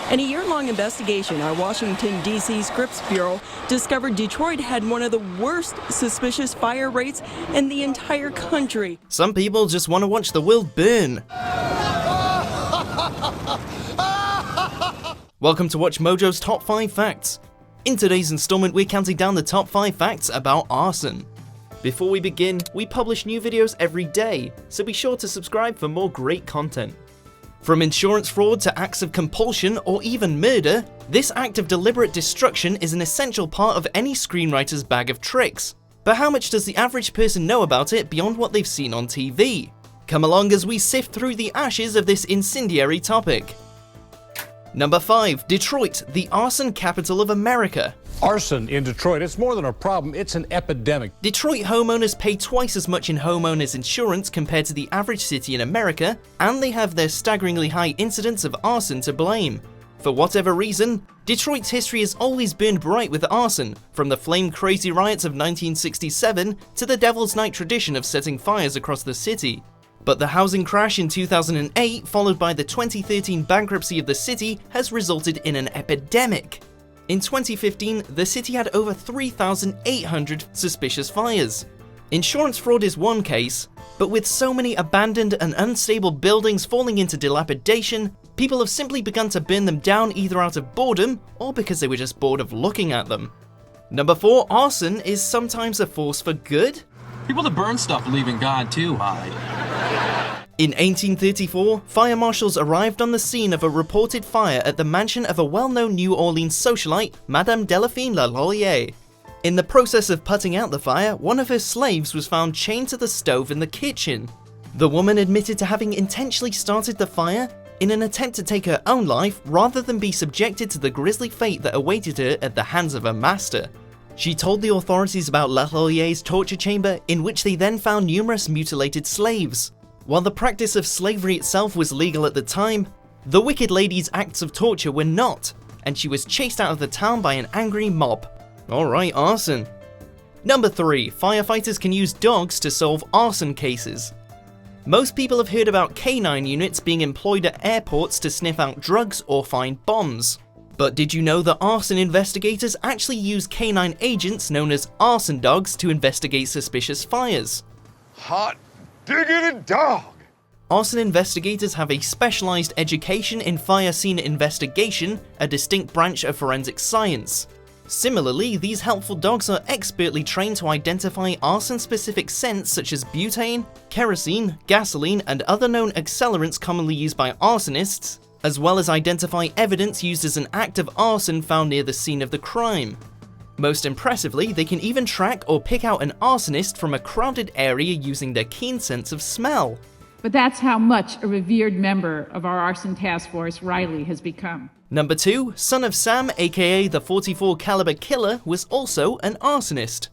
In a year-long investigation, our Washington, D.C. Scripps Bureau discovered Detroit had one of the worst suspicious fire rates in the entire country. Some people just want to watch the world burn. Welcome to WatchMojo's Top 5 Facts. In today's installment, we're counting down the top 5 facts about arson. Before we begin, we publish new videos every day, so be sure to subscribe for more great content. From insurance fraud to acts of compulsion or even murder, this act of deliberate destruction is an essential part of any screenwriter's bag of tricks. But how much does the average person know about it beyond what they've seen on TV? Come along as we sift through the ashes of this incendiary topic. Number 5. Detroit, the arson capital of America. Arson in Detroit, it's more than a problem, it's an epidemic. Detroit homeowners pay twice as much in homeowners insurance compared to the average city in America, and they have their staggeringly high incidence of arson to blame. For whatever reason, Detroit's history has always burned bright with arson, from the flame-crazy riots of 1967 to the Devil's Night tradition of setting fires across the city. But the housing crash in 2008, followed by the 2013 bankruptcy of the city, has resulted in an epidemic. In 2015, the city had over 3,800 suspicious fires. Insurance fraud is one case, but with so many abandoned and unstable buildings falling into dilapidation, people have simply begun to burn them down either out of boredom or because they were just bored of looking at them. Number 4. Arson is sometimes a force for good? People that burn stuff believe in God too, Hyde. In 1834, fire marshals arrived on the scene of a reported fire at the mansion of a well-known New Orleans socialite, Madame Delphine Lalaurie. In the process of putting out the fire, one of her slaves was found chained to the stove in the kitchen. The woman admitted to having intentionally started the fire in an attempt to take her own life rather than be subjected to the grisly fate that awaited her at the hands of her master. She told the authorities about Lalaurie's torture chamber, in which they then found numerous mutilated slaves. While the practice of slavery itself was legal at the time, the wicked lady's acts of torture were not, and she was chased out of the town by an angry mob. Alright, arson. Number 3. Firefighters can use dogs to solve arson cases. Most people have heard about canine units being employed at airports to sniff out drugs or find bombs. But did you know that arson investigators actually use canine agents known as arson dogs to investigate suspicious fires? Hot diggity dog! Arson investigators have a specialized education in fire scene investigation, a distinct branch of forensic science. Similarly, these helpful dogs are expertly trained to identify arson-specific scents such as butane, kerosene, gasoline, and other known accelerants commonly used by arsonists, as well as identify evidence used as an act of arson found near the scene of the crime. Most impressively, they can even track or pick out an arsonist from a crowded area using their keen sense of smell. But that's how much a revered member of our arson task force, Riley, has become. Number 2. Son of Sam, aka the .44 caliber killer, was also an arsonist.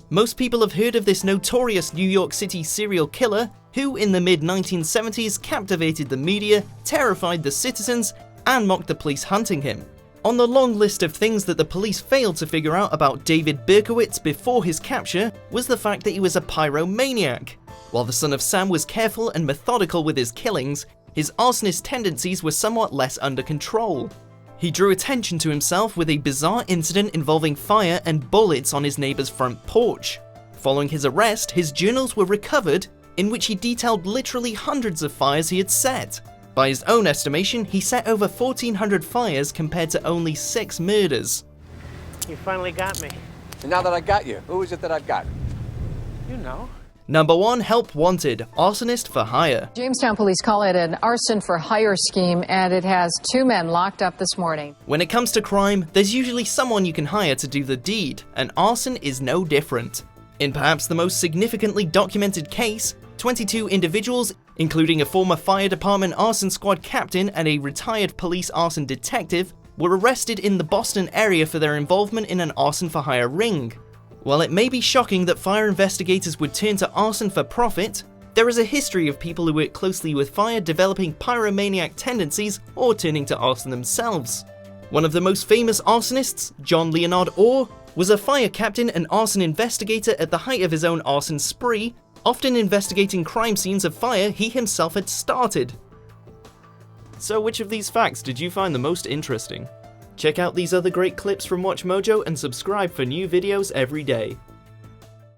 Most people have heard of this notorious New York City serial killer who, in the mid-1970s, captivated the media, terrified the citizens, and mocked the police hunting him. On the long list of things that the police failed to figure out about David Berkowitz before his capture was the fact that he was a pyromaniac. While the Son of Sam was careful and methodical with his killings, his arsonist tendencies were somewhat less under control. He drew attention to himself with a bizarre incident involving fire and bullets on his neighbor's front porch. Following his arrest, his journals were recovered, in which he detailed literally hundreds of fires he had set. By his own estimation, he set over 1,400 fires compared to only 6 murders. You finally got me. And now that I got you, who is it that I've got? You know. Number 1. Help wanted. Arsonist for hire. Jamestown police call it an arson for hire scheme, and it has 2 men locked up this morning. When it comes to crime, there's usually someone you can hire to do the deed, and arson is no different. In perhaps the most significantly documented case, 22 individuals, including a former fire department arson squad captain and a retired police arson detective, were arrested in the Boston area for their involvement in an arson for hire ring. While it may be shocking that fire investigators would turn to arson for profit, there is a history of people who work closely with fire developing pyromaniac tendencies or turning to arson themselves. One of the most famous arsonists, John Leonard Orr, was a fire captain and arson investigator at the height of his own arson spree, often investigating crime scenes of fire he himself had started. So which of these facts did you find the most interesting? Check out these other great clips from WatchMojo and subscribe for new videos every day.